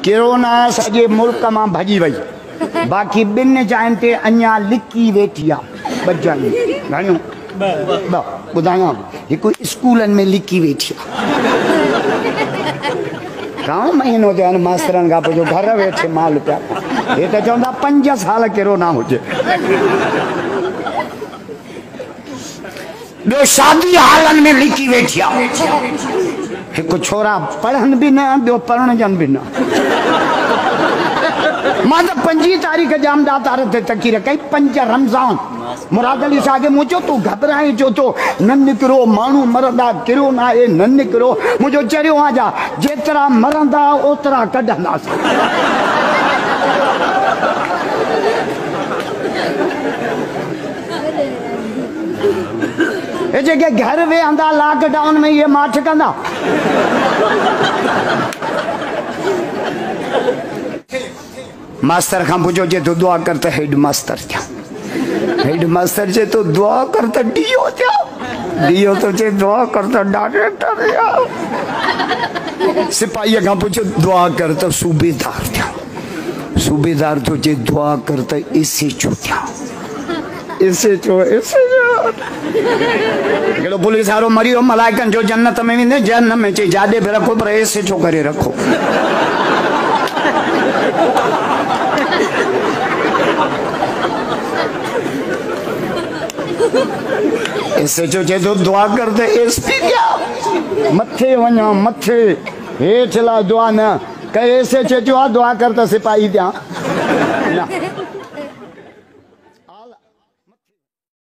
Corona सॼे मुल्क मां भॼी वई, बाक़ी ॿिनि जाइनि ते अञा लिकी वेठी आहे। ॿ जायूं घणियूं? ॿ ॿुधायां, हिकु स्कूलनि में लिकी वेठी आहे। घणो महीनो थियो आहे मास्तरनि खां पुछो, घर वेठे माल पिया। हे त चवंदा 5 साल कोरोना हुजे। ॿियो शादी हालनि में लिकी वेठी आहे। हिकु छोरा पढ़नि बि न, ॿियो पढ़णजनि बि न। मां त 5 तारीख़ जामदातार ते तकी रखी, 5 रमज़ान। मुराद अली साहब खे मूं चयो तूं घबराए छो थो, न निकिरो, माण्हू मरंदा, कोरोना आहे, न निकिरो। मुंहिंजो चरियो आहे जा जेतिरा मरंदा ओतिरा कढंदासीं। हे जेके घर वेहंदा लॉकडाउन में ये माठ कंदा। मास्टर खां पुछो जे तूं दुआ कर त हेड मास्टर थिया। हेड मास्टर जे तूं दुआ कर त डीओ थिया। डीओ तो चे दुआ कर त डायरेक्टर थिया। सिपाही खां पुछो दुआ कर त सूबेदार थिया। सूबेदार तो चे दुआ कर त एसएचओ थिया। एसएचओ केड़ो पुलिस वारो मरी वियो, मलाइकनि जो जन्नत में वेंदे, जन्नत में चई जाॾे बि रखो पर एसएचओ करे रखो। एसएचओ चए तो दुआ कर त एसपी क्या मथे वञा, मथे हेठि ला दुआ न कयो। एसएचओ चयो दुआ कर त सिपाही थिया।